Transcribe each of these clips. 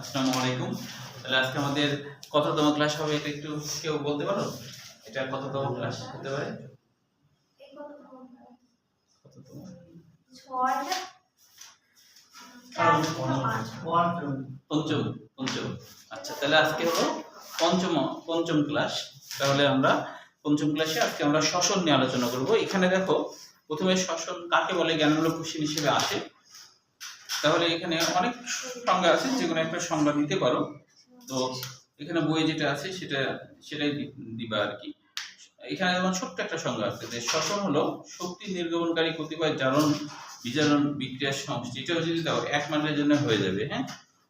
আসসালামু আলাইকুম। তাহলে আজকে আমাদের কততম ক্লাস হবে এটা একটু কেউ বলতে পারো? এটা কততম ক্লাস হতে পারে? কততম? পঞ্চম। পঞ্চম। আচ্ছা, তাহলে আজকে হলো পঞ্চম ক্লাস। তাহলে আমরা পঞ্চম ক্লাসে আজকে আমরা শ্বসন নিয়ে আলোচনা করব। এখানে দেখো, প্রথমে শ্বসন কাকে বলে জ্ঞানমূলক কোশ্চেন হিসেবে আসে। তাহলে এখানে অনেক সংজ্ঞা আছে, যেকোনো একটা সংজ্ঞা দিতে পারো। তো এখানে বইয়ে যেটা আছে সেটাই দিবা আর কি। এখানে যেমন ছোট্ট একটা সংজ্ঞা আছে যে শ্বসন হলো শক্তি নির্গমনকারী কতিপয় জারণ বিজারণ বিক্রিয়ার সমষ্টি। এটাও যদি দাও 1 মাসের জন্য হয়ে যাবে। হ্যাঁ,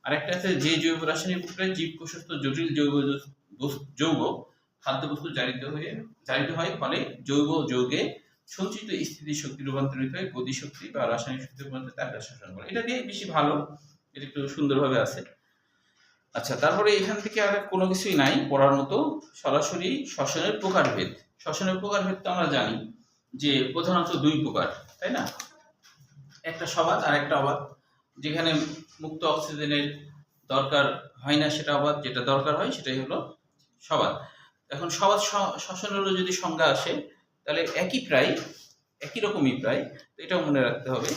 আরেকটা আছে যে জৈব রাসায়নিক প্রক্রিয়ায় জীব কোষস্থ জটিল যৌগ খাদ্যবস্তু জারিত হয়, ফলে জৈব যৌগে সঞ্চিত স্থিতি শক্তি রূপান্তরিত হয় গতি শক্তি বা রাসায়নিক শক্তি রূপান্তরিত তাকে শ্বসন করে। এটা দিয়ে বেশি ভালো, এটা একটু সুন্দরভাবে আছে। আচ্ছা, তারপরে এখান থেকে আর কোনো কিছুই নাই পড়ার মতো। সরাসরি শ্বসনের প্রকারভেদ। শ্বসনের প্রকারভেদ তো আমরা জানি যে প্রধানত 2 প্রকার, তাই না? একটা সবাত আর একটা অবাত। যেখানে মুক্ত অক্সিজেনের দরকার হয় না সেটা অবাত, যেটা দরকার হয় সেটাই হলো সবাত। এখন সবাত শ্বসনেরও যদি সংজ্ঞা আসে তাহলে একই রকমই প্রায়, তো এটাও মনে রাখতে হবে।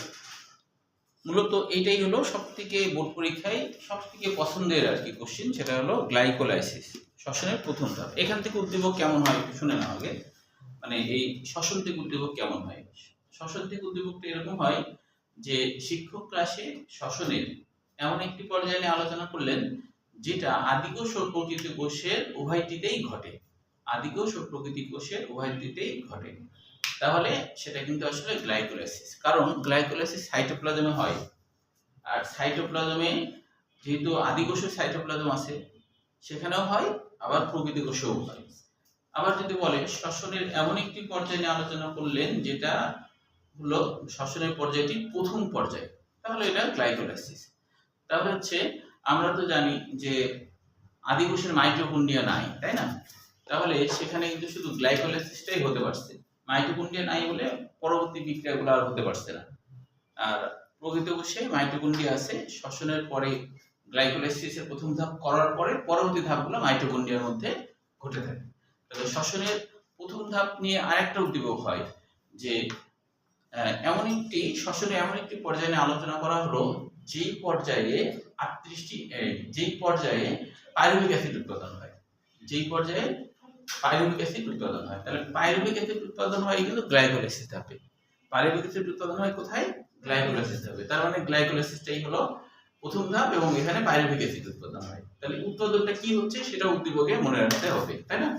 মূলত এইটাই হলো সবথেকে বোর্ড পরীক্ষায় সবথেকে পছন্দের আর কি কোশ্চেন, সেটা হলো গ্লাইকোলাইসিস, শ্বসনের প্রথম ধাপ। এখান থেকে উদ্দীপক কেমন হয় শুনে নাও আগে। মানে এই শ্বসন থেকে উদ্দীপক কেমন হয়? শ্বসন থেকে উদ্দীপকটা এরকম হয় যে শিক্ষক ক্লাসে শ্বসনের এমন একটি পর্যায়ে নিয়ে আলোচনা করলেন যেটা আদিকোষ ও প্রকৃতি কোষের উভয়টিতেই ঘটে। আদিকোষ ও প্রকৃতি কোষের উভয়টিতেই ঘটে। তাহলে সেটা কিন্তু আসলে গ্লাইকোলাইসিস, কারণ গ্লাইকোলাইসিস সাইটোপ্লাজমে হয়। আর সাইটোপ্লাজমে যেহেতু আদিকোষের সাইটোপ্লাজম আছে সেখানেও হয়, আবার প্রকৃতি কোষেও হয়। আবার যদি বলে শ্বসনের এমন একটি পর্যায়ে নিয়ে আলোচনা করলেন যেটা হলো শ্বসনের পর্যায়টি প্রথম পর্যায়, তাহলে এটা গ্লাইকোলাইসিস। তাহলে হচ্ছে আমরা তো জানি যে আদিকোষের মাইটোকন্ড্রিয়া নাই, তাই না? তাহলে সেখানে কিন্তু শুধু গ্লাইকোলাইসিসটাই হতে পারছে। মাইটোকন্ড্রিয়া নাই বলে পরবর্তী বিক্রিয়াগুলো আর হতে পারছে না। আর প্রকৃত কোষে মাইটোকন্ড্রিয়া আছে, শ্বসনের পরে গ্লাইকোলাইসিসের প্রথম ধাপ করার পরে পরবর্তী ধাপগুলো মাইটোকন্ড্রিয়ার মধ্যে ঘটে থাকে। তাহলে শ্বসনের প্রথম ধাপ নিয়ে আরেকটা উদ্দীপক হয় যে শ্বসনের এমন একটি পর্যায়ে নিয়ে আলোচনা করা হলো যেই পর্যায়ে পাইরুভিক অ্যাসিড উৎপাদন হয়। তাহলে পাইরুভিক অ্যাসিড উৎপাদন হয় কিন্তু গ্লাইকোলাইসিস ধাপে। পাইরুভিক অ্যাসিড উৎপাদন হয় কোথায়? গ্লাইকোলাইসিস ধাপে। তার মানে গ্লাইকোলাইসিসটাই হলো প্রথম ধাপ এবং এখানে পাইরুভিক অ্যাসিড উৎপাদন হয়। তাহলে উৎপাদনটা কি হচ্ছে সেটা উদ্দীপকে মনে রাখতে হবে, তাই না?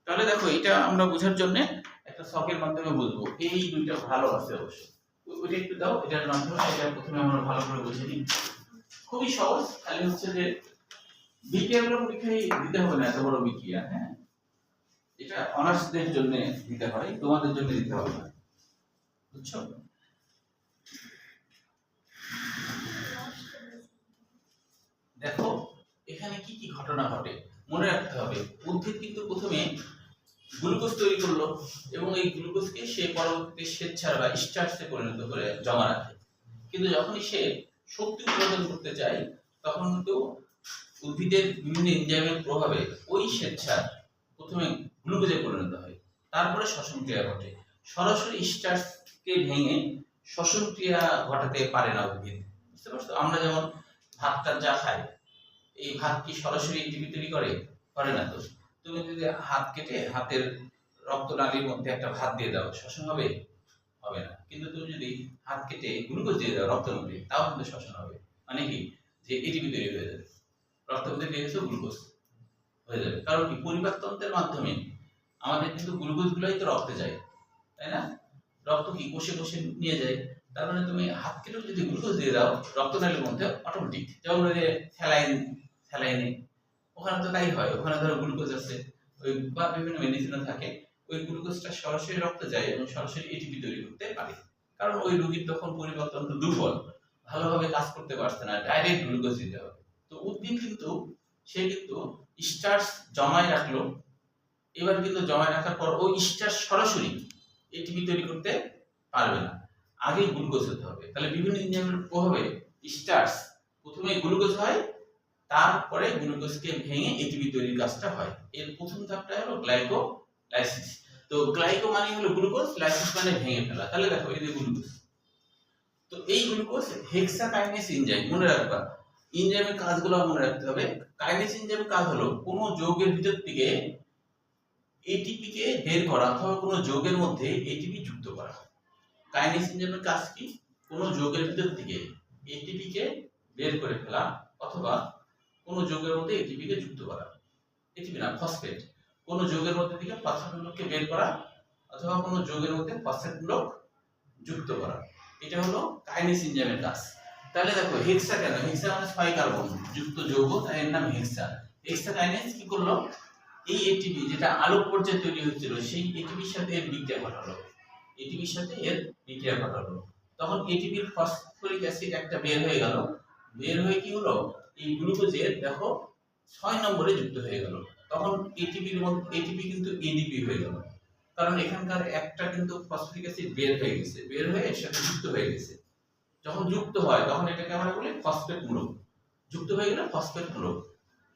তাহলে দেখো, এটা আমরা বোঝার জন্য একটা ছকের মাধ্যমে বুঝবো। এই দুইটা ভালো আছে অবশ্যই, ওইটা একটু দাও, এটার মাধ্যমে এটা প্রথমে আমরা ভালো করে বুঝে নিই। খুবই সহজ, খালি হচ্ছে যে বিক্রিয়াগুলো পরীক্ষায় দিতে হবে না, এত বড় বিক্রিয়া। হ্যাঁ, এটা অনার্সদের জন্য দিতে হয়, তোমাদের জন্য দিতে হবে না, বুঝছো? দেখো এখানে কি কি ঘটনা ঘটে মনে রাখতে হবে। উদ্ভিদ কিন্তু প্রথমে গ্লুকোজ তৈরি করলো এবং এই গ্লুকোজকে সে পরবর্তীতে স্বেচ্ছার বা স্টার্চে পরিণত করে জমা রাখে। কিন্তু যখনই সে শক্তি উৎপাদন করতে চায় তখন কিন্তু উদ্ভিদের বিভিন্ন এনজাইমের প্রভাবে ওই স্বেচ্ছার প্রথমে গ্লুকোজে পরিণত হয়, তারপরে শ্বসন ক্রিয়া ঘটে। সরাসরি স্টার্চকে ভেঙে শ্বসন ক্রিয়া ঘটাতে পারে না উদ্ভিদ, বুঝতে পারছো? আমরা যেমন ভাতটা যা খাই, এই ভাত কি সরাসরি এটিপি তৈরি করে না। তো তুমি যদি হাত কেটে হাতের রক্তনালীর মধ্যে একটা ভাত দিয়ে দাও, শ্বসন হবে না। কিন্তু তুমি যদি হাত কেটে গ্লুকোজ দিয়ে দাও রক্তনালী, তাও কিন্তু শ্বসন হবে। মানে কি, যে এটিপি তৈরি হয়ে যাবে, রক্তের মধ্যে দিয়েছো গ্লুকোজ হয়ে যাবে। কারণ কি, পরিপাকতন্ত্রের মাধ্যমে আমাদের কিন্তু গ্লুকোজ গুলাই তো রক্তে যায়, তাই না? রক্ত কি কোষে কোষে নিয়ে যায়। তার মানে তুমি হাত কেটে যদি গ্লুকোজ দিয়ে দাও রক্তনালীর মধ্যে, অটোমেটিক, যেমন ওই যে স্যালাইনে ওখানে তো তাই হয়। ওখানে ধরো গ্লুকোজ আছে, ওই বা বিভিন্ন মেডিসিনও থাকে, ওই গ্লুকোজটা সরাসরি রক্তে যায় এবং সরাসরি এটিপি তৈরি করতে পারে। কারণ ওই রোগীর তখন পরিপাকতন্ত্র দুর্বল, ভালোভাবে কাজ করতে পারছে না, ডাইরেক্ট গ্লুকোজ দিতে হবে। তো উদ্ভিদ কিন্তু স্টার্চ জমায় রাখলো, এবার কিন্তু জমায় রাখার পর ওই স্টার্চ সরাসরি এটিপি তৈরি করতে পারবে না, আগে গ্লুকোজ হতে হবে। তাহলে বিভিন্ন এনজাইমের প্রভাবে স্টার্চ প্রথমে গ্লুকোজ হয় তারপরে গ্লুকোজকে ভেঙে এটিপি তৈরির কাজটা হয়। এর প্রথম ধাপটা হলো গ্লাইকোলাইসিস। তো গ্লাইকো মানে হলো গ্লুকোজ, লাইসিস মানে ভেঙে ফেলা। তাহলে দেখো এই যে গ্লুকোজ, তো এই গ্লুকোজ হেক্সাকাইনেস এনজাইম, মনে রাখবা এনজাইমের কাজগুলো মনে রাখতে হবে। কাইনেস এনজাইমের কাজ হলো কোন যৌগের ভিতর থেকে এটিপি কে বের করা অথবা কোন যৌগের মধ্যে এটিপি যুক্ত করা। কাইনেস এনজাইমের কাজ কি? কোন যৌগের ভিতর থেকে এটিপি কে বের করে ফেলা অথবা কোন যৌগের মধ্যে এটিপি কে যুক্ত করা। এটিপি না, ফসফেট। কোন যৌগের মধ্যে থেকে ফসফেট মূলককে বের করা অথবা কোন যৌগের মধ্যে ফসফেট মূলক যুক্ত করা, এটা হলো কাইনেস এনজাইমের কাজ। তাহলে দেখো হেক্সা কেন? হেক্সা মানে 6 কার্বন যুক্ত যৌগ, তাই এর নাম হেক্সা। হেক্সাকাইনেস কি করলো? এই এটিপি যেটা আলোক পর্যায়ে তৈরি হচ্ছিল সেই এটিপির সাথে এর বিক্রিয়া ঘটালো, এটিপির সাথে এর বিক্রিয়া ঘটালো। তখন এটিপির ফসফরিক অ্যাসিড একটা বের হয়ে গেল, বের হয়ে কি হলো? এই গ্লুকোজের দেখো 6 নম্বরে যুক্ত হয়ে গেল। তখন এটিপির মধ্যে এটিপি কিন্তু এডিপি হয়ে গেল, কারণ এখানকার একটা কিন্তু ফসফরিক অ্যাসিড বের হয়ে গেছে, বের হয়ে এর সাথে যুক্ত হয়ে গেছে। যখন যুক্ত হয় তখন এটাকে আমরা বলি ফসফেট মূলক। যুক্ত হয়ে গেলে ফসফেট মূলক,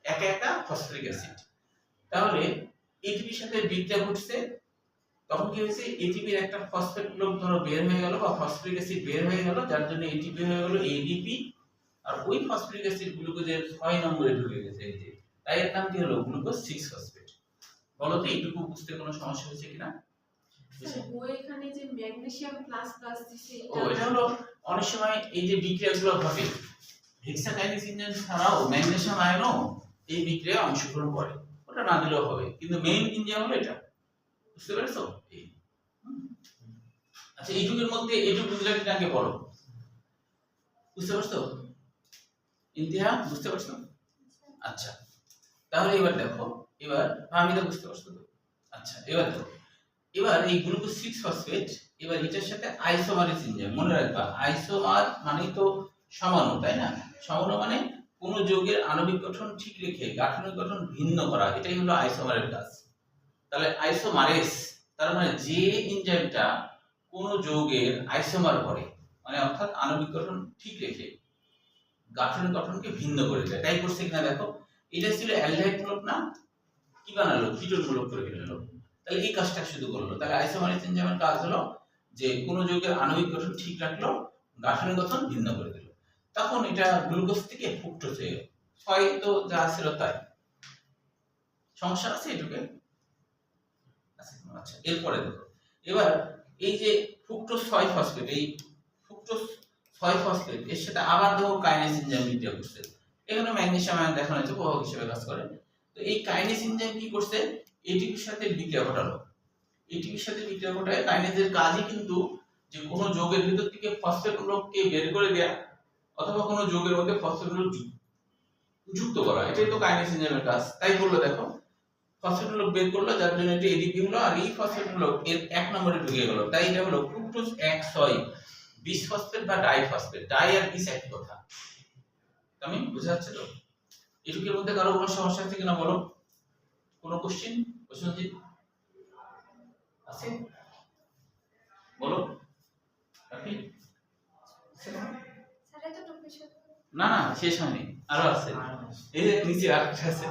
একা একা ফসফরিক অ্যাসিড। তাহলে এটিপির সাথে বিক্রিয়া ঘটছে, তখন কি হয়েছে? এটিপির একটা ফসফেট মূলক ধরো বের হয়ে গেল বা ফসফরিক অ্যাসিড বের হয়ে গেল, যার জন্য এটিপি হয়ে গেল এডিপি। আর ওই ফসফরিক অ্যাসিড গ্লুকোজের 6 নম্বরে ঢুকে গেছে, এই যে, তাই এর নাম কি হলো? Glucose 6 phosphate. বলো তো এইটুকু বুঝতে কোনো সমস্যা হয়েছে কিনা? এখানে যে ম্যাগনেসিয়াম প্লাস প্লাস দিছে, এটা হলো অনেক সময় এই যে বিক্রিয়াগুলো ঘটে হেক্সাকাইনেস এনজাইম ছাড়াও ম্যাগনেসিয়াম আয়নও এই বিক্রিয়ায় অংশগ্রহণ করে, ওটা না দিলেও হবে, কিন্তু মেইন এনজাইম হলো এটা। বুঝতে পেরেছো? আচ্ছা, এইটুকুর মধ্যে এইটুকু বুঝলে আগে বলো, বুঝতে পারছো? ইন্তিহা বুঝতে পারছো? আচ্ছা, তাহলে এবার দেখো, এবার আমি তো বুঝতে পারছো তো? আচ্ছা, এবার দেখো, এবার এই গ্লুকোজ 6 ফসফেট এবার এটার সাথে আইসোমারেজ এনজাইম, মনে রাখবা আইসোমার মানে তো সমাণু, তাই না? সমাণু মানে কোন যৌগের আণবিক গঠন ঠিক রেখে গাঠনিক গঠন ভিন্ন করা, এটাই হলো আইসোমারের কাজ। তাহলে আইসোমারেজ তার মানে যে এনজাইমটা কোন যৌগের আইসোমার করে, মানে অর্থাৎ আণবিক গঠন ঠিক রেখে গাঠনিক গঠনকে ভিন্ন করে দেয়, তাই করছে কিনা দেখো। এটা ছিল অ্যালডিহাইড মূলক না, কি বানালো? কিটোন মূলক করে ফেললো। তাহলে এই কাজটা শুধু করলো। তাহলে আইসোমারেজ এনজাইমের কাজ হলো যে কোন যৌগের আণবিক গঠন ঠিক রাখলো, গাঠনিক গঠন ভিন্ন করে দিল। তখন এটা গ্লুকোজ থেকে ফ্রুক্টোজ হয়ে গেল। 6 তো যা ছিল তাই। সমস্যা আছে এটুকে? আচ্ছা, এরপরে দেখো, এবার এই যে ফ্রুক্টোজ 6 ফসফেট, এই ফ্রুক্টোজ 6 ফসফেট এর সাথে আবার দেখো কাইনেস এনজাইম বিক্রিয়া করছে। এখানে ম্যাগনেসিয়াম আয়ন দেখানো হয়েছে, প্রভাবক হিসেবে কাজ করে। তো এই কাইনেস এনজাইম কি করছে? এটিপির সাথে বিক্রিয়া ঘটালো। এটিপির সাথে বিক্রিয়া ঘটায় কাইনেসের কাজই কিন্তু যে কোনো যৌগের ভিতর থেকে ফসফেট মূলককে বের করে দেয়া অথবা কোনো যৌগের মধ্যে ফসফেট মূলক যুক্ত করা, এটাই তো কাইনেস এনজাইমের কাজ। তাই বললো দেখো, ফসফেট মূলক বের করলো, যার জন্য এটা এডিপি হলো, আর এই ফসফেট মূলক এর 1 নম্বরে ঢুকে গেল, তাই এটা হলো ফ্রুক্টোজ 1,6 বিসফসফেট বা ডাইফসফেট। ডাই আর বিস একই কথা। আমি বুঝা যাচ্ছে তো? এটুকুর মধ্যে কারো কোনো সমস্যা আছে কিনা বলো? কোনো কোশ্চেন? প্রশ্নজিৎ আছে? বলো। রাফি? না না, শেষ হয়নি, আরো আছে। এই যে নিচে আরেকটা আছে।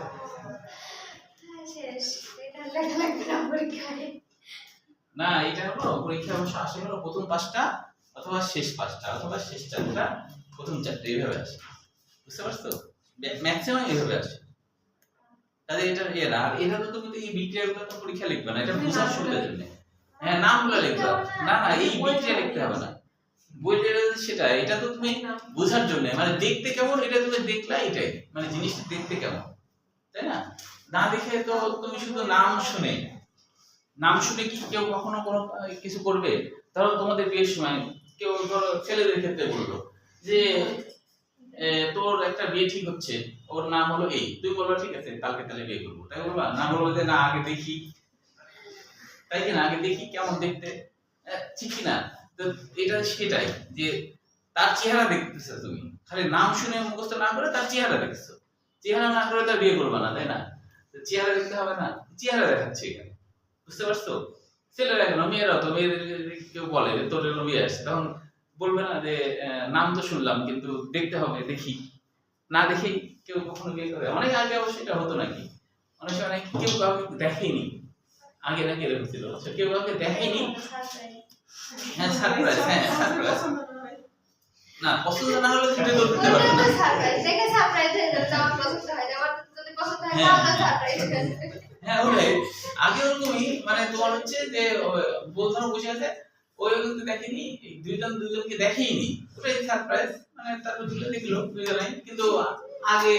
না, এটা হলো পরীক্ষা অবশ্য আসে হলো প্রথম 5টা অথবা শেষ 5টা অথবা শেষ 4টা প্রথম 4টা এইভাবে আসে। বুঝতে পারছো? ম্যাক্সিমাম এইভাবে আসে। তাহলে এটা এর আর এটা তো তুমি তো এই বিক্রিয়াগুলো তো পরীক্ষা লিখবে না, এটা বোঝার সুবিধার জন্য। হ্যাঁ, নামগুলো লিখবে। না না, এই বিক্রিয়া লিখতে হবে না, বইটা সেটা, এটা তো তুমি বোঝার জন্য, মানে দেখতে কেমন এটা তুমি দেখলা, এটাই মানে জিনিসটা দেখতে কেমন, তাই না? না দেখে তো তুমি শুধু নাম শুনে কি কেউ কখনো কোনো কিছু করবে? ধরো তোমাদের বিয়ের সময় কেউ ধরো ছেলেদের ক্ষেত্রে বললো যে তোর একটা বিয়ে ঠিক হচ্ছে, ওর নাম হলো এই, তুই বলবা ঠিক আছে কালকে তাহলে বিয়ে করবো, তাই বলবা না? বলবো যে না আগে দেখি, তাই কি না? আগে দেখি কেমন দেখতে, ঠিক কি না? তো এটা সেটাই যে তার চেহারা দেখতেছো তুমি, খালি নাম শুনে মুখস্থ না করে তার চেহারা দেখছো, চেহারা না করে তার বিয়ে করবা না, তাই না? তো চেহারা দেখতে হবে না, চেহারা দেখাচ্ছে এখানে। বুঝতে পারছো? ছেলেরা কেন, মেয়েরাও তো, মেয়েদের কেউ বলে যে তোর বিয়ে আসছে, তখন বলবে না যে নাম তো শুনলাম কিন্তু দেখতে হবে, দেখি, না দেখেই কেউ কখনো বিয়ে করে? অনেক আগে অবশ্যই এটা হতো নাকি? অনেক সময় নাকি কেউ কাউকে দেখেনি, আগে নাকি এরকম ছিল, আচ্ছা কেউ কাউকে দেখেনি, হ্যাঁ সারপ্রাইজ, হ্যাঁ সারপ্রাইজ, না পছন্দ না হলে তুমি বিয়ে করতে পারবে না। হ্যাঁ ওটাই, আগে ওরকমই, মানে তোমার হচ্ছে যে বউ ধরো বসে আছে, ওই কিন্তু দেখেনি, এই দুইজন দুজনকে দেখেইনি, ওটাই সারপ্রাইজ, মানে তারপর ঝুলে দেখলো দুজনেই, কিন্তু আগে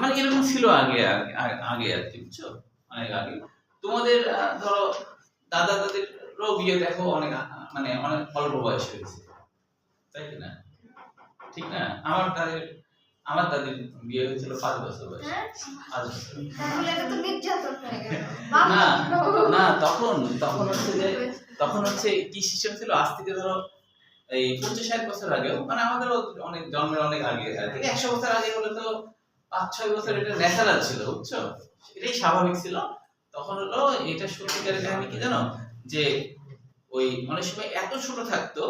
মানে এরকম ছিল আগে, আগে আর কি, বুঝছো, অনেক আগে। তোমাদের ধরো দাদা দাদিরও বিয়ে দেখো অনেক মানে অনেক অল্প বয়স হয়েছে, তাই কি না? ঠিক না? আমার দাদির বিয়ে হয়েছিল 5 বছর বয়সে, 5 বছর। না না, তখন হচ্ছে কি সিস্টেম ছিল, আজ থেকে ধরো এই 50-60 বছর আগেও, মানে আমাদেরও অনেক জন্মের অনেক আগে আর কি, 100 বছর আগে হলে তো 5-6 বছর এটা ন্যাচারাল ছিল, বুঝছো, এটাই স্বাভাবিক ছিল। তখন হলো এটা সত্যিকারের কাহিনী কি জানো, যে ওই অনেক সময় এত ছোট থাকতো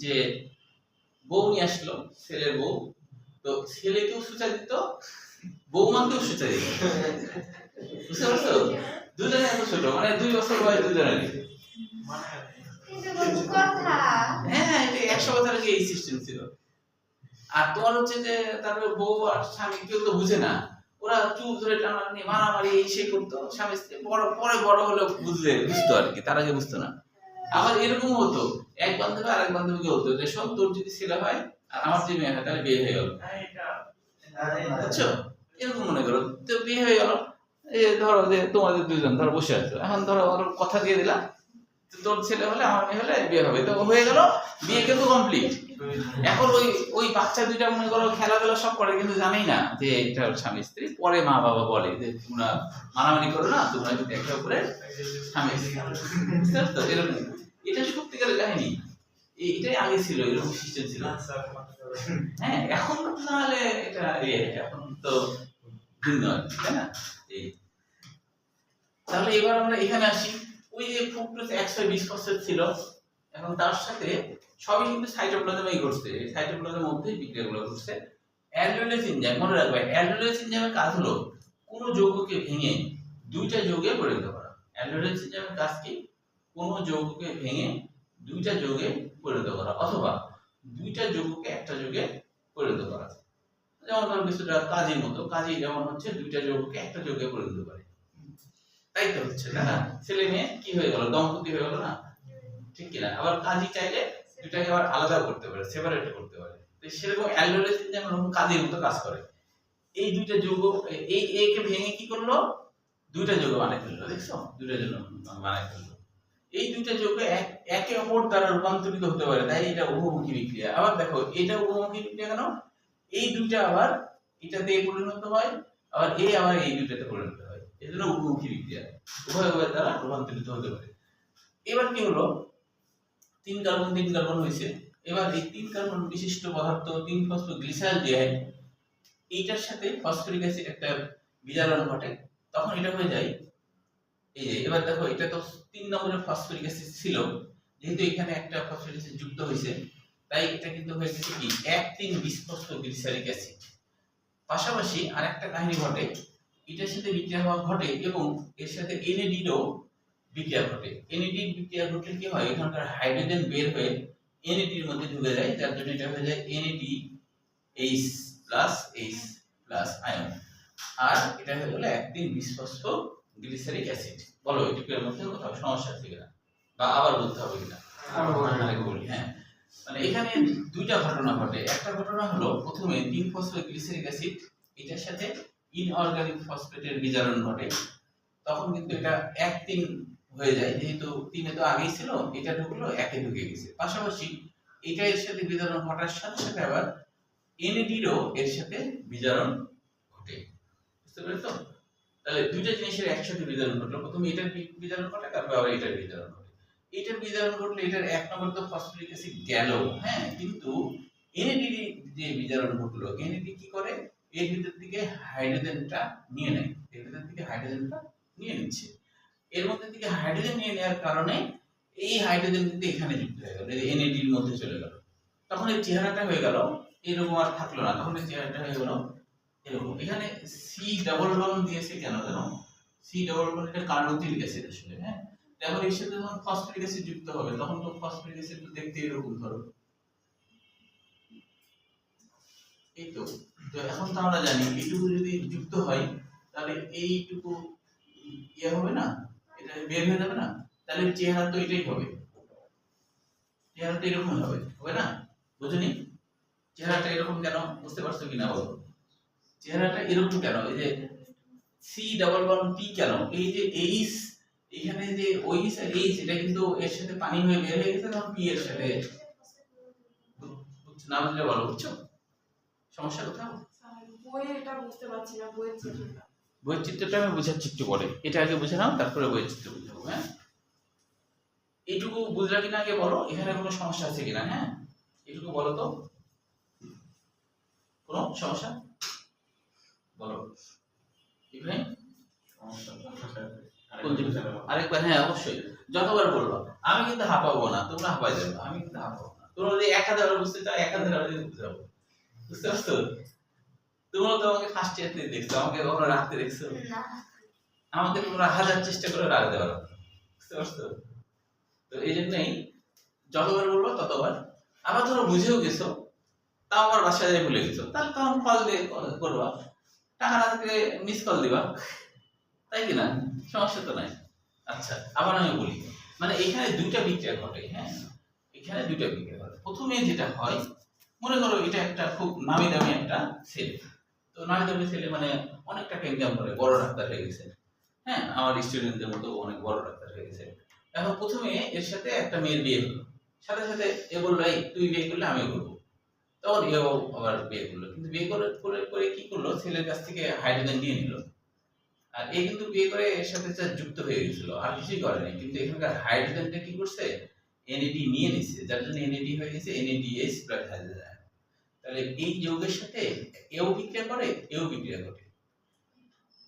যে বউ নিয়ে আসলো, ছেলের বউ, তো ছেলেকেও সূচা দিত, বৌমাকেও সূচা দিত, বুঝতে পারছো? দুজনে এত ছোট, মানে 2 বছর বয়স দুজনেরই। হ্যাঁ, এটা 100 বছর আগে এই সিস্টেম ছিল। আর তোমার হচ্ছে যে তারপরে বউ আর স্বামী কেউ তো বুঝে না, ওরা চুপ ধরে টানাটানি মারামারি এই সেই করতো, স্বামী স্ত্রী পরে বড় হলে বুঝতো আর কি, তার আগে বুঝতো না। আবার এরকম হতো, এক বান্ধবী আর এক বান্ধবীকে বলতো যে শোন, তোর যদি ছেলে হয় আর আমার যদি মেয়ে হয় তাহলে বিয়ে হয়ে গেল, বুঝছো, এরকম মনে করো, তো বিয়ে হয়ে গেল। এই ধরো যে তোমাদের দুজন ধরো বসে আছো, এখন ধরো ওর কথা দিয়ে দিলাম তোর ছেলে হলে আমার মেয়ে হলে বিয়ে হবে, তো হয়ে গেল, বিয়ে কিন্তু কমপ্লিট। এখন ওই বাচ্চা দুইটা মনে করো খেলাধুলা সব করে, কিন্তু জানেই না যে এটা স্বামী স্ত্রী। পরে মা বাবা বলে যে তোমরা মারামারি করো না, তোমরা যদি একে অপরের স্বামী স্ত্রী, তো এরকম, এটা সত্যিকারের কাহিনী, এটাই আগে ছিল, এরকম সিস্টেম ছিল। হ্যাঁ, এখন না হলে এটা এখন তো ভিন্ন আর কি, তাই না? এই তাহলে এবার আমরা এখানে আসি, ওই যে ফ্রুক্টোজ 120% ছিল, এখন তার সাথে সবই কিন্তু সাইটোপ্লাজমেই ঘটছে, এই সাইটোপ্লাজমের মধ্যেই বিক্রিয়াগুলো ঘটছে। অ্যালডোলেজ এনজাইম, মনে রাখবে অ্যালডোলেজ এনজাইমের কাজ হলো কোন যৌগকে ভেঙে দুইটা যৌগে পরিণত করা। অ্যালডোলেজ এনজাইমের কাজ কি? কোন যৌগকে ভেঙে দুইটা যৌগে পরিণত করা, অথবা দুইটা যৌগকে একটা যৌগে পরিণত করা। যেমন ধরো কিছুটা কাজের মতো, কাজই যেমন হচ্ছে দুইটা যৌগকে একটা যৌগে পরিণত করে, তাই তো হচ্ছে না? ছেলে মেয়ে কি হয়ে গেল, দম্পতি হয়ে গেল না, ঠিক কিনা? আবার কাজী চাইলে দুটাকে আবার আলাদা করতে পারে, সেপারেট করতে পারে, তো সেরকম অ্যালডোলেজ এনজাইম এরকম কাজের মতো কাজ করে। এই দুইটা যৌগ, এই এ কে ভেঙে কি করলো, দুইটা যৌগ বানাই ফেললো, দেখছো, দুইটা যৌগ বানাই ফেললো। এই দুইটা যৌগ একে অপর দ্বারা রূপান্তরিত হতে পারে, তাই এটা উভমুখী বিক্রিয়া। আবার দেখো এটা উভমুখী বিক্রিয়া কেন, এই দুইটা আবার এটাতে পরিণত হয়, আবার এই দুইটাতে পরিণত হয়, এজন্য উভমুখী বিক্রিয়া, উভয় উভয়ের দ্বারা রূপান্তরিত হতে পারে। এবার কি হলো, 3 কার্বন হয়েছে। এবার এই 3 কার্বন বিশিষ্ট পদার্থ 3-ফসফোগ্লিসালডিহাইড, এইটার সাথে ফসফরিক অ্যাসিড একটা বিজারণ ঘটে, তখন এটা হয়ে যায় এই যে, এবার দেখো এটা তো 3 নম্বরের ফসফরিক অ্যাসিড ছিল, যেহেতু এখানে একটা ফসফরিক অ্যাসিড যুক্ত হয়েছে, তাই এটা কিন্তু হয়ে গেছে কি 1,3-বিসফসফোগ্লিসারিক অ্যাসিড। পাশাপাশি আরেকটা কাহিনী ঘটে, এটার সাথে বিক্রিয়া হওয়া ঘটে এবং এর সাথে এনএডিরও বিক্রিয়া ঘটে। এনএডির বিক্রিয়া ঘটলে কি হয়, এখানকার হাইড্রোজেন বের হয়ে এনএডির মধ্যে ঢুকে যায়, যার জন্য এটা হয়ে যায় NADH+H+ আয়ন, আর এটা হয়ে গেল 1,3-বিসফসফোগ্লিসারিক অ্যাসিড। বলো এটির মধ্যে কোথাও সমস্যা আছে কিনা, বা আবার বলতে হবে কিনা? বলি, হ্যাঁ, মানে এখানে দুইটা ঘটনা ঘটে। একটা ঘটনা হলো প্রথমে 3-ফসফোগ্লিসারিক অ্যাসিড, এটার সাথে ইনঅর্গানিক ফসফেটের বিজারণ ঘটে, তখন কিন্তু এটা 1,3 হয়ে যায়, যেহেতু 3 তো আগেই ছিল, এটা ঢুকলো 1 এ ঢুকে গেছে। পাশাপাশি এটা এর সাথে বিজারণ ঘটার সাথে সাথে আবার এনএডিরও এর সাথে বিজারণ ঘটে, বুঝতে পেরেছো? তাহলে দুইটা জিনিসের একসাথে বিজারণ ঘটলো, প্রথমে এটার বিজারণ ঘটে, তারপর আবার এটার বিজারণ ঘটে। এটার বিজারণ ঘটলে এটার 1 নম্বর তো ফসফরিক অ্যাসিড গেল, হ্যাঁ, কিন্তু এনএডি যে বিজারণ ঘটলো, এনএডি কি করে, এর ভিতর থেকে হাইড্রোজেনটা নিয়ে নেয়, এর ভিতর থেকে হাইড্রোজেনটা নিয়ে নিচ্ছে, এর মধ্যে থেকে হাইড্রোজেন নিয়ে নেওয়ার কারণে এই হাইড্রোজেন কিন্তু এখানে যুক্ত হয়ে গেল, এনএডি এর মধ্যে চলে গেল, তখন এই চেহারাটা হয়ে গেল এরকম আর থাকলো না, তখন এই চেহারাটা হয়ে গেল এরকম। এখানে সি ডাবল বন্ড দিয়েছে কেন জানো? সি ডাবল বন্ড এটা কার্বক্সিলিক অ্যাসিড আসলে, হ্যাঁ। তারপর এর সাথে যখন ফসফরিক অ্যাসিড যুক্ত হবে তখন তো ফসফরিক অ্যাসিড তো দেখতে এরকম ধরো, এই তো। তো এখন তো আমরা জানি এইটুকু যদি যুক্ত হয় তাহলে এইটুকু ইয়ে হবে না, এটা বের হয়ে যাবে না, তাহলে চেহারা তো এটাই হবে, চেহারা তো এরকম হবে না? বুঝুনি চেহারাটা এরকম কেন? বুঝতে পারছো কিনা বলো? চেহারাটা এরকম কেন? এই যে সি ডাবল বন্ড পি কেন? এই যে এইচ, এখানে যে ওইচ আর এইচ এটা কিন্তু এর সাথে পানি হয়ে বের হয়ে গেছে, তখন পি এর সাথে না বুঝলে বলো, বুঝছো সমস্যা কোথাও? বইয়ে এটা বুঝতে পারছি না, বইয়ের চিত্রটা। বইয়ের চিত্রটা আমি বোঝাচ্ছি একটু পরে, এটা আগে বুঝে নাও তারপরে বইয়ের চিত্র বুঝাবো, হ্যাঁ। এইটুকু বুঝলা কিনা আগে বলো, এখানে কোনো সমস্যা আছে কিনা, হ্যাঁ এইটুকু বলো তো, কোনো সমস্যা বলো ইব্রাহিম? আরেকবার, হ্যাঁ অবশ্যই, যতবার বলবো। আমি কিন্তু হাঁপাবো না, তোমরা হাঁপাই যাবে, আমি কিন্তু হাঁপাবো না। তোমরা যদি এক হাজার বুঝতে চাও এক হাজার বুঝতে যাবো, বুঝতে পারছো? তোমরা তো আমাকে ফার্স্ট ইয়ারতে দেখছো, আমাকে কখনো রাখতে দেখছো? আমাকে তোমরা হাজার চেষ্টা করে রাখতে পারো, বুঝতে পারছো? তো এই জন্যই যতবার বলবো ততবার। আবার ধরো বুঝেও গেছো, তাও আমার বাসায় যাই ভুলে গেছো, তাহলে তখন কল দিয়ে করবা, টাকা না থাকলে মিস কল দিবা, তাই কিনা? সমস্যা তো নাই। আচ্ছা আবার আমি বলি, মানে এখানে দুইটা বিক্রিয়া ঘটে, হ্যাঁ এখানে দুইটা বিক্রিয়া ঘটে। প্রথমে যেটা হয়, মনে করো এটা একটা খুব নামি দামি একটা ছেলে, তো নামি দামি ছেলে মানে অনেক টাকা ইনকাম করে, বড় ডাক্তার হয়ে গেছে, হ্যাঁ আমার স্টুডেন্টদের মতো অনেক বড় ডাক্তার হয়ে গেছে। এখন প্রথমে এর সাথে একটা মেয়ের বিয়ে হলো, সাথে সাথে এ বললো এই তুই বিয়ে করলে আমি করবো, তখন এও আবার বিয়ে করলো, কিন্তু বিয়ে করে করে করে কি করলো, ছেলের কাছ থেকে হাইড্রোজেন নিয়ে নিল। আর এ কিন্তু বিয়ে করে এর সাথে যুক্ত হয়ে গেছিল, আর কিছুই করেনি, কিন্তু এখানকার হাইড্রোজেনটা কি করছে, এনএডি নিয়ে নিচ্ছে, যার জন্য এনএডি হয়ে গেছে NADH প্লাস হাইড্রোজেন। তাহলে এই যৌগের সাথে এও বিক্রিয়া করে এও বিক্রিয়া করে,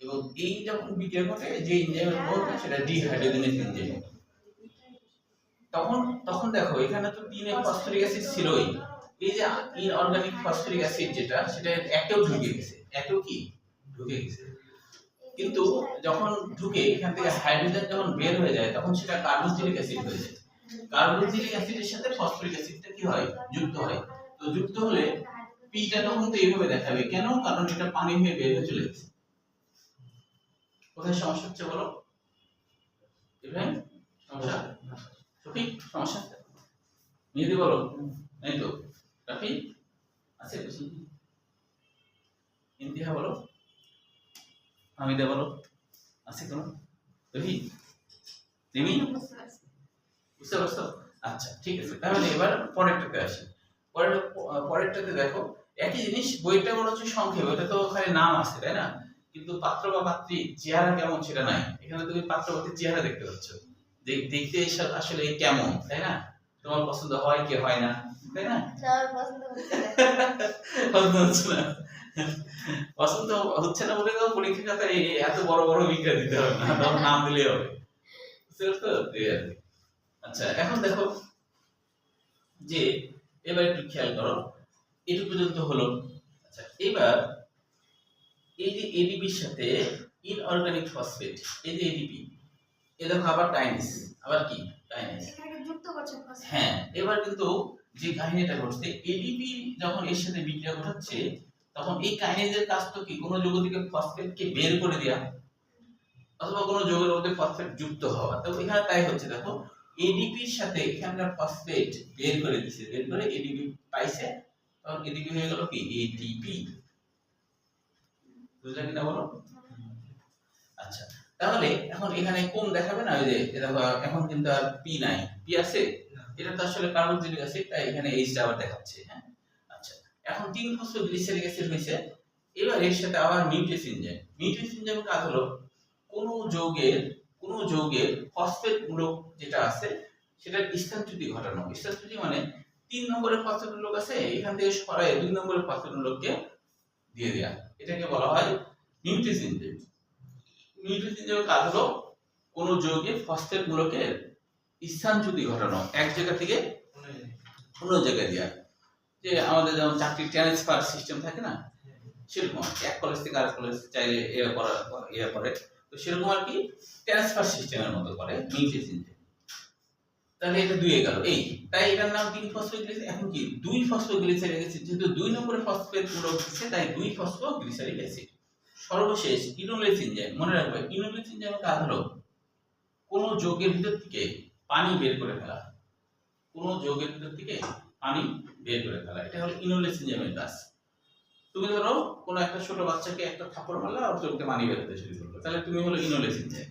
এবং এই যখন বিক্রিয়া ঘটে যে এনজাইমের বলতে সেটা ডিহাইড্রোজেনেজ এনজাইম। তখন তখন দেখো এখানে তো 3 ফসফরিক অ্যাসিড ছিলই, এই যে ইনঅর্গানিক ফসফরিক অ্যাসিড যেটা সেটা একেও ঢুকে গেছে, একেও কি ঢুকে গেছে, কিন্তু যখন ঢুকে এখান থেকে হাইড্রোজেন যখন বের হয়ে যায় তখন সেটা কার্বক্সিলিক অ্যাসিড হয়ে যায়। কার্বক্সিলিক অ্যাসিডের সাথে ফসফরিক অ্যাসিডটা কি হয়, যুক্ত হয়। তো যুক্ত হলে পিটা তখন তো এইভাবে দেখাবে, কেন? কারণ এটা পানি হয়ে বের হয়ে চলে গেছে। কোথায় সমস্যা হচ্ছে বলো ইব্রাহিম? সমস্যা সঠিক সমস্যা নিয়ে বলো, এই তো রাফি আছে কিছু ইন্তিহা বলো, হামিদা বলো আছে কোনো, রবি রিমি বুঝতে পারছো? আচ্ছা ঠিক আছে, তাহলে এবার পরেরটাতে আসি। পরেরটাতে দেখো একই জিনিস, বইটা বলা হচ্ছে সংক্ষেপ, ওটা তো খালি নাম আছে তাই না, কিন্তু পাত্র বা পাত্রী চেহারা কেমন সেটা নাই। এখানে তুমি পাত্র পাত্রীর চেহারা দেখতে পাচ্ছ, দেখতে আসলে কেমন তাই না? তোমার পছন্দ হয় কি হয় না, তাই না? পছন্দ হচ্ছে না, পছন্দ হচ্ছে না বলে তো পরীক্ষা খাতায় এত বড় বড় বিজ্ঞান দিতে হবে না, তখন নাম দিলেই হবে, বুঝতে পারছো? আচ্ছা এখন দেখো যে এবার একটু খেয়াল করো, এটুকু পর্যন্ত হলো। আচ্ছা এবার এই যে এডিপির সাথে ইনঅর্গানিক ফসফেট, এই যে এডিপি, এ দেখো আবার কাইনেস, আবার কি কাইনেস, হ্যাঁ এবার কিন্তু যে কাহিনীটা ঘটছে, এডিপি যখন এর সাথে বিক্রিয়া ঘটাচ্ছে তখন এই কাইনেজের কাজ তো কি, কোনো যৌগ থেকে ফসফেটকে বের করে দেওয়া অথবা কোনো যৌগের মধ্যে ফসফেট যুক্ত হওয়া। তো এখানে তাই হচ্ছে, দেখো এডিপির সাথে এখানকার ফসফেট বের করে দিছে, বের করে এডিপি পাইছে, তখন এডিপি হয়ে গেল কি এটিপি। বুঝলে কিনা বলো? আচ্ছা তাহলে এখন এখানে কম দেখাবে না, ওই যে দেখো এখন কিন্তু আর পি নাই, পি আছে, এটা তো আসলে কার্বক্সিলিক অ্যাসিড, তাই এখানে এইচটা আবার দেখাচ্ছে, হ্যাঁ। আচ্ছা এখন 3-ফসফোগ্লিসারিক অ্যাসিড হয়েছে, এবার এর সাথে আবার মিউটেস এনজাইম। মিউটেস এনজাইমের কাজ হলো কোনো যৌগের ফসফেট মূলক যেটা আছে সেটার স্থানচ্যুতি ঘটানো। স্থানচ্যুতি মানে 3 নম্বরের ফসফেট মূলক আছে, এখান থেকে সরায় 2 নম্বরের ফসফেট মূলককে দিয়ে দেয়া, এটাকে বলা হয় মিউটেস এনজাইম। মিউটেস এনজাইমের কাজ হলো কোনো যৌগে ফসফেট মূলকের স্থানচ্যুতি ঘটানো, এক জায়গা থেকে অন্য জায়গায় দেয়া। যে আমাদের যেমন চাকরি ট্রান্সফার সিস্টেম থাকে না, সেরকম আর কি। এক কলেজ থেকে আরেক কলেজ চাইলে ইয়ে করে, তো সেরকম আর কি ট্রান্সফার সিস্টেমের মতো করে নিউক্লিয়াস এনজাইম। তাহলে এটা 2 এ গেল এই, তাই এটার নাম 3 ফসফোগ্লিসারিক। এখন কি 2 ফসফোগ্লিসারিক অ্যাসিড, যেহেতু 2 নম্বরে ফসফেট মূলক দিচ্ছে তাই 2 ফসফোগ্লিসারিক অ্যাসিড। সর্বশেষ ইনোলেস এনজাইম। মনে রাখবে ইনোলেস এনজাইমের কাজ হলো কোন যৌগের ভিতর থেকে পানি বের করে ফেলা, কোন যৌগের ভিতর থেকে পানি বের করে ফেলা, এটা হলো ইনোলেস এনজাইমের কাজ। তুমি ধরো কোন একটা ছোট বাচ্চাকে একটা থাপ্পড় মারলা আর চোখে পানি বের হতে শুরু করলো, তাহলে তুমি হলো ইনোলেস এনজাইম,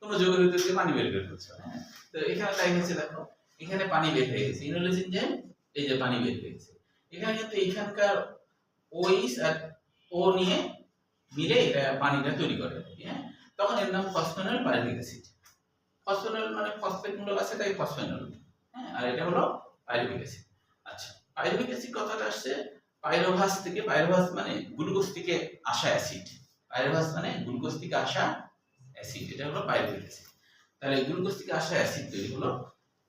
কোন যৌগের ভিতর থেকে পানি বের করে ফেলছো। হ্যাঁ, তো এখানে তাই হয়েছে, দেখো এখানে পানি বের হয়ে গেছে, ইনোলেস এনজাইম এই যে পানি বের হয়ে গেছে। এখানে কিন্তু এখানকার ওইস আর ও নিয়ে মিলে এটা পানিটা তৈরি করে। হ্যাঁ, তখন এর নাম ফসফেনল পাইরুভিক অ্যাসিড। ফসফেনল মানে ফসফেট মূলক আছে তাই ফসফেনল। হ্যাঁ, আর এটা হলো পাইরুভিক অ্যাসিড। আচ্ছা, পাইরুভিক অ্যাসিড কথাটা আসছে পাইরোভাস থেকে। পাইরোভাস মানে গ্লুকোজ থেকে আসা অ্যাসিড, পাইরোভাস মানে গ্লুকোজ থেকে আসা অ্যাসিড, এটা হলো পাইরুভিক অ্যাসিড। তাহলে গ্লুকোজ থেকে আসা অ্যাসিড তৈরি হলো।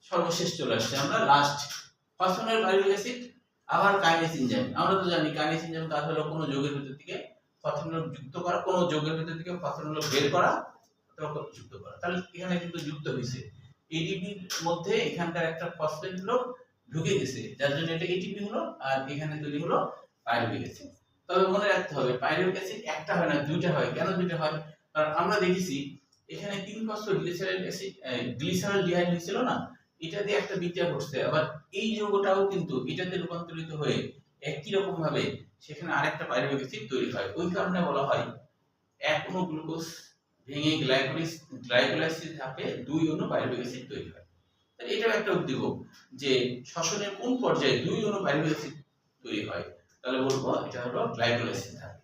সর্বশেষ চলে আসছে আমরা লাস্ট ফসফেনল পাইরুভিক অ্যাসিড। আবার কাইনেস এনজাইম, আমরা তো জানি কাইনেস এনজাইম কাজ হলো কোনো যৌগের ভিতর থেকে ফসফেনল যুক্ত করা, কোনো যৌগের ভিতর থেকে ফসফেনল বের করা অথবা যুক্ত করা। তাহলে এখানে কিন্তু যুক্ত হয়েছে এটিপির মধ্যে, এখানকার একটা ফসফেট গ্রুপ ঢুকে গেছে, যার জন্য এটা এটিপি হলো, আর এখানে তৈরি হলো পাইরুভিক অ্যাসিড। তবে মনে রাখতে হবে পাইরুভিক অ্যাসিড একটা হয় না, দুইটা হয়। কেন দুইটা হয়? কারণ আমরা দেখেছি এখানে 3 ফসফোগ্লিসারাইল অ্যাসিড গ্লিসারলডিহাইড হয়েছিল না, এটা দিয়ে একটা বিক্রিয়া ঘটছে, আবার এই যৌগটাও কিন্তু এটাতে রূপান্তরিত হয়ে একই রকম ভাবে সেখানে আরেকটা পাইরুভিক অ্যাসিড তৈরি হয়। ওই কারণে বলা হয় এক অণু গ্লুকোজ ভেঙে গ্লাইকোলাইসিস ধাপে 2 অণু পাইরুভিক অ্যাসিড তৈরি হয়। তাহলে এটাও একটা উদ্দীপক যে শ্বসনের কোন পর্যায়ে 2 অণু পাইরুভিক অ্যাসিড তৈরি হয়, তাহলে বলবো এটা হলো গ্লাইকোলাইসিস ধাপ।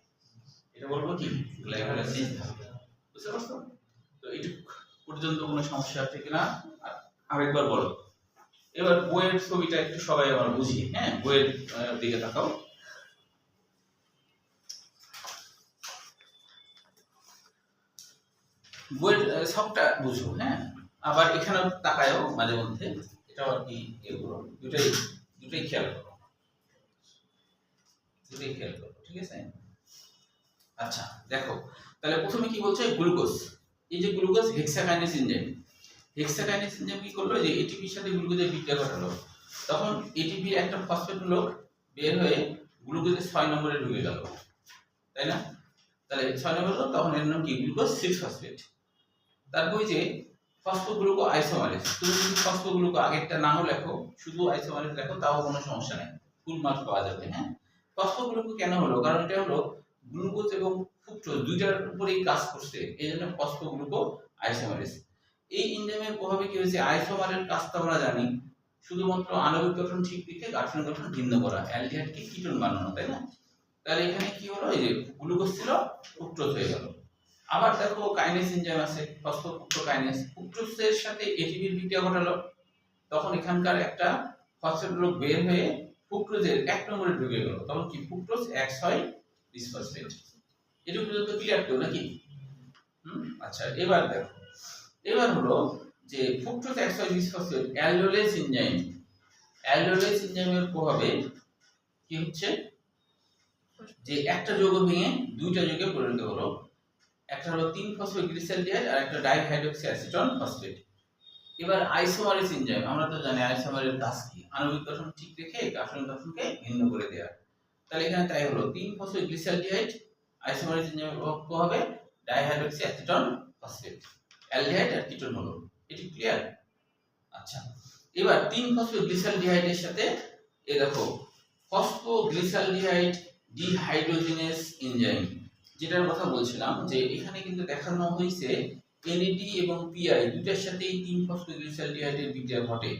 এটা বলবো কি গ্লাইকোলাইসিস ধাপ। বুঝতে পারছো? তো এইটুকু পর্যন্ত কোনো সমস্যা আছে কিনা আরেকবার বলো। এবার বইয়ের ছবিটা একটু সবাই আবার বুঝি। হ্যাঁ, বইয়ের দিকে তাকাও। বইয়ের সবটা বুঝো। হ্যাঁ, আবার এখানেও তাকায়ও মাঝে মধ্যে, এটা আর কি এগুলো দুটাই খেয়াল করো, দুটাই খেয়াল করো, ঠিক আছে? আচ্ছা দেখো, তাহলে প্রথমে কি বলছে গ্লুকোজ, এই যে গ্লুকোজ হেক্সাকাইনেস এনজাইম। হেক্সাকাইনেস এনজাইম কি করলো, যে এটিপির সাথে গ্লুকোজের বিক্রিয়া ঘটালো, তখন এটিপির একটা ফসফেট মূলক বের হয়ে গ্লুকোজের 6 নম্বরে ঢুকে গেল, তাই না? তাহলে 6 নম্বর হলো, তখন এর নাম কি গ্লুকোজ 6 ফসফেট। তারপর ওই যে ফসফোগ্লুকো আইসোমারেজ, তুমি যদি ফসফোগ্লুকো আগেরটা নাও লেখো, শুধু আইসোমারেজ লেখো, তাও কোনো সমস্যা নেই, ফুল মার্ক পাওয়া যাবে। হ্যাঁ, ফসফোগ্লুকো কেন হলো? কারণ এটা হলো গ্লুকোজ এবং ফ্রুক্টোজ দুইটার উপরেই কাজ করছে, এই জন্য ফসফোগ্লুকো আইসোমারেজ। এই এনজাইমের প্রভাবে কি হয়েছে, আইসোমারের কাজ তো আমরা জানি, শুধুমাত্র আণবিক গঠন ঠিক রেখে গাঠনিক গঠন ভিন্ন করা, অ্যালডিহাইডকে কিটোন বানানো, তাই না? তাহলে এখানে কি হলো, এই যে গ্লুকোজ ছিল ফ্রুক্টোজ হয়ে গেল। আবার দেখো কাইনেস এনজাইম আছে ফসফোফ্রুক্টোকাইনেস, ফ্রুক্টোজের সাথে এটিপির বিক্রিয়া ঘটালো, তখন এখানকার একটা ফসফেট গ্রুপ বের হয়ে ফ্রুক্টোজের 1 নম্বরে ঢুকে গেল, তখন কি ফ্রুক্টোজ 1,6 বিসফসফেট। এটুকু পর্যন্ত ক্লিয়ার তো নাকি? আচ্ছা, এবার দেখো, এবার হলো যে ফ্রুক্টোজ 1,6 বিসফসফেট অ্যালডোলেস এনজাইম, অ্যালডোলেস এনজাইমের প্রভাবে কি হচ্ছে, যে একটা যৌগ ভেঙে দুইটা যৌগে পরিণত হলো, একটা হলো 3 ফসফোগ্লিসালডিহাইড আর একটা ডাইহাইড্রক্সি অ্যাসিটন ফসফেট। এবার আইসোমারেজ এনজাইম, আমরা তো জানি আইসোমারের কাজ কি, আণবিক গঠন ঠিক রেখে গাঠনিক গঠনকে ভিন্ন করে দেওয়া। তাহলে এখানে তাই হলো 3 ফসফোগ্লিসালডিহাইড, আইসোমারেজ এনজাইমের প্রভাবে ডাইহাইড্রক্সি অ্যাসিটন ফসফেট, অ্যালডিহাইড আর কিটোন হলো। এটি ক্লিয়ার? আচ্ছা, এবার 3 ফসফোগ্লিসালডিহাইডের সাথে এই দেখো ফসফোগ্লিসালডিহাইড ডিহাইড্রোজেনেস এনজাইম, যেটার কথা বলছিলাম, যে এখানে কিন্তু দেখানো হয়েছে এনএডি এবং পিআই দুইটার সাথেই 3 ফসফোগ্লিসালডিহাইডের বিক্রিয়া ঘটে,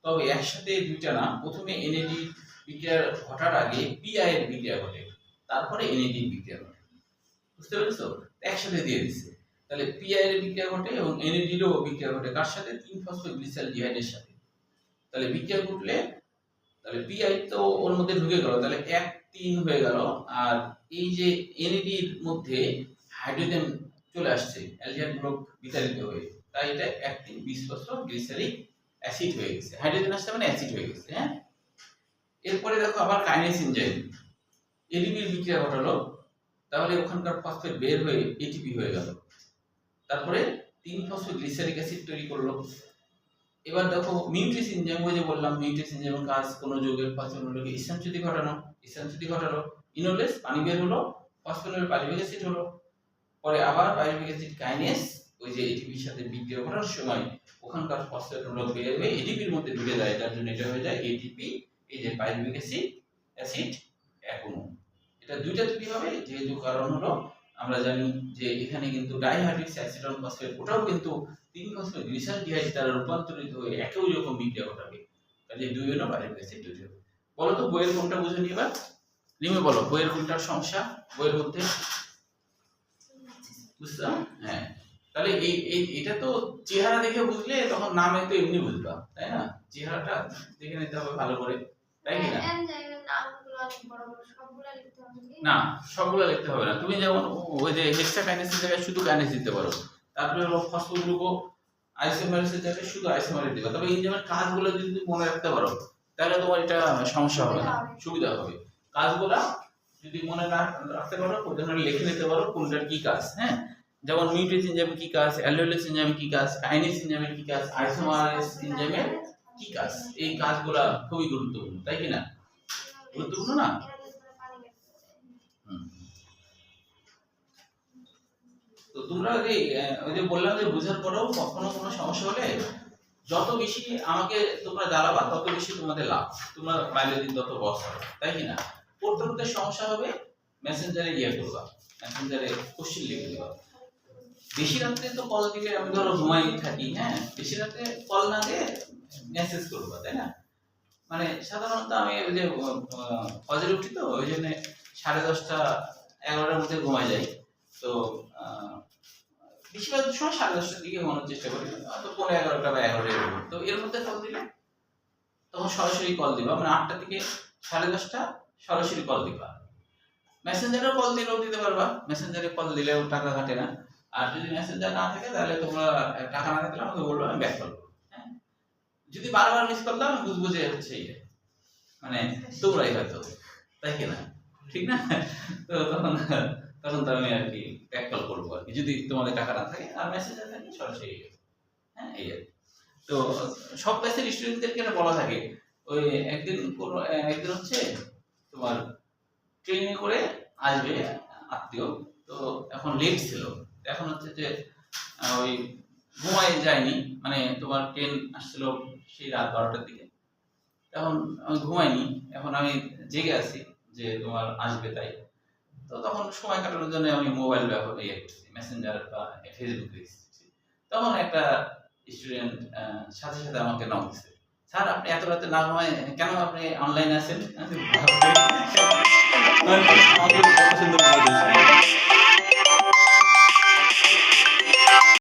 তবে একসাথে দুইটা না, প্রথমে এনএডি বিক্রিয়া ঘটার আগে পিআই এর বিক্রিয়া ঘটে, তারপরে এনএডি বিক্রিয়া ঘটে। বুঝতে পেরেছো? একসাথে দিয়ে দিচ্ছে, তাহলে পিআই এর বিক্রিয়া ঘটে এবং এনএডি এরও বিক্রিয়া ঘটে, কার সাথে? 3 ফসফোগ্লিসালডিহাইডের সাথে। তাহলে বিক্রিয়া ঘটলে তাহলে পিআই তো ওর মধ্যে ঢুকে গেল, তাহলে 1,3 হয়ে গেল, আর এই যে এনএডি এর মধ্যে হাইড্রোজেন চলে আসছে অ্যালডিহাইড গ্রুপ বিতাড়িত হয়ে, তাই এটা 1,3 বিসফসফোগ্লিসারিক অ্যাসিড হয়ে গেছে। হাইড্রোজেন আসছে মানে অ্যাসিড হয়ে গেছে। হ্যাঁ, এরপরে দেখো আবার কাইনেস এনজাইম এডিপির বিক্রিয়া ঘটালো, তাহলে ওখানকার ফসফেট বের হয়ে এটিপি হয়ে গেল। তারপরে 3-ফসফোগ্লিসারিক অ্যাসিড তৈরি করলো। এবার দেখো মিউটেস এনজাইম, ওই যে বললাম মিউটেস এনজাইমের কাজ কোনো যৌগের ফসফেটগুলোকে স্থানচ্যুতি ঘটানো। ইনোলেস পানি বের হলো, ফসফেটের পাইরুভিক অ্যাসিড হলো। পরে আবার পাইরুভিক অ্যাসিড কাইনেস ওই যে এটিপির সাথে বিক্রিয়া করার সময় ওখানকার ফসফেটগুলো বের হয়ে এটিপির মধ্যে ঢুকে যায়, যার জন্য এটা হয়ে যায় এটিপি, এই যে পাইরুভিক অ্যাসিড এক অণু। এটা দুইটা তৈরি হবে, যেহেতু কারণ হলো আমরা জানি যে এখানে কিন্তু ডাইহাইড্রক্সি অ্যাসিডন ফসফেট, ওটাও কিন্তু 3-ফসফোগ্লিসালডিহাইড দ্বারা রূপান্তরিত হয়ে একই রকম বিক্রিয়া ঘটাবে, তাহলে দুই অণু পাইরুভিক অ্যাসিড তৈরি হবে। বলো তো বইয়ের কোনটা বুঝে নিয়ে এবার রিমি বলো, বইয়ের কোনটার সমস্যা বইয়ের মধ্যে বুঝলাম? হ্যাঁ, তাহলে এটা তো চেহারা দেখে বুঝলে তখন নামে তো এমনি বুঝবা, তাই না? চেহারাটা দেখে নিতে হবে ভালো করে, তাই কি না? না, সবগুলো লিখতে হবে না। তুমি যেমন ওই যে হেক্সাকাইনেসের জায়গায় শুধু কাইনেস দিতে পারো, তারপরে হলো ফসফোগ্লুকো আইসোমারেসের জায়গায় শুধু আইসোমারেস দিবা। তবে এনজাইমের কাজগুলো যদি তুমি মনে রাখতে পারো তাহলে তোমার এটা সমস্যা হবে না, সুবিধা হবে। কাজগুলা যদি মনে রাখতে পারো, প্রথমে লিখে নিতে পারো কোনটার কি কাজ। হ্যাঁ, যেমন মিউটেস এনজাইমের কি কাজ, অ্যালডোলিস এনজাইমের কি কাজ, কাইনেস এনজাইমের কি কাজ, আইসোমারেস এনজাইমের কি কাজ, এই কাজগুলা খুবই গুরুত্বপূর্ণ, তাই কি না? গুরুত্বপূর্ণ না? তো তোমরা ওই যে বললাম যে বুঝার পরেও কখনো কোনো সমস্যা হলে যত বেশি আমাকে তোমরা জ্বালাবা তত বেশি তোমাদের লাভ, তোমরা বাইরে দিন তত বস হবে, তাই কি না? পড়তে পড়তে সমস্যা হবে, মেসেঞ্জারে করবা, মেসেঞ্জারে কোশ্চেন লিখে দিবা। বেশি রাত্রে তো কল দিলে আমি ধরো ঘুমাই থাকি, হ্যাঁ, বেশি রাত্রে কল না দিয়ে মেসেজ করবা, তাই না? মানে সাধারণত আমি ওই যে ফজরে উঠি তো, ওই জন্য 10:30 11টার মধ্যে ঘুমাই যাই। তো বেশিরভাগ সময় 10:30টার দিকে ঘুমানোর চেষ্টা করি, তো 11:15 বা 11টা। তো এর মধ্যে কল দিলে তখন সরাসরি কল দিবা, মানে 8টা থেকে 10:30 সরাসরি কল দিবা। মেসেঞ্জারে কল দিলেও দিতে পারবা, মেসেঞ্জারে কল দিলেও টাকা কাটে না। আর যদি মেসেঞ্জার না থাকে তাহলে তোমরা টাকা না থাকলে আমাকে বলবো, আমি ব্যাক কল করবো। হ্যাঁ, যদি বারবার মিস করলাম আমি বুঝবো যে হচ্ছে মানে তোমরাই হয়তো, তাই কি না? ঠিক না? তো তখন তো আমি আর কি ব্যাক কল করবো আর কি, যদি তোমাদের টাকা না থাকে। আর মেসেঞ্জার থাকে সরাসরি। হ্যাঁ, এই আর তো সব ক্লাসের স্টুডেন্টদেরকে এটা বলা থাকে। ওই একদিন হচ্ছে তোমার ট্রেনে করে আসবে আত্মীয়, তো এখন লেট ছিল, এখন হচ্ছে যে ওই ঘুমাই যায়নি, মানে তোমার ট্রেন আসছিল সেই রাত 12টার দিকে, তখন আমি ঘুমাইনি, এখন আমি জেগে আছি যে তোমার আসবে, তাই তো তখন সময় কাটানোর জন্য আমি মোবাইল ব্যবহার করছি, মেসেঞ্জার বা ফেসবুক দেখছি। তখন একটা স্টুডেন্ট সাথে সাথে আমাকে নক দিচ্ছে, স্যার আপনি এত রাতে না ঘুমায় কেন আপনি অনলাইনে আছেন?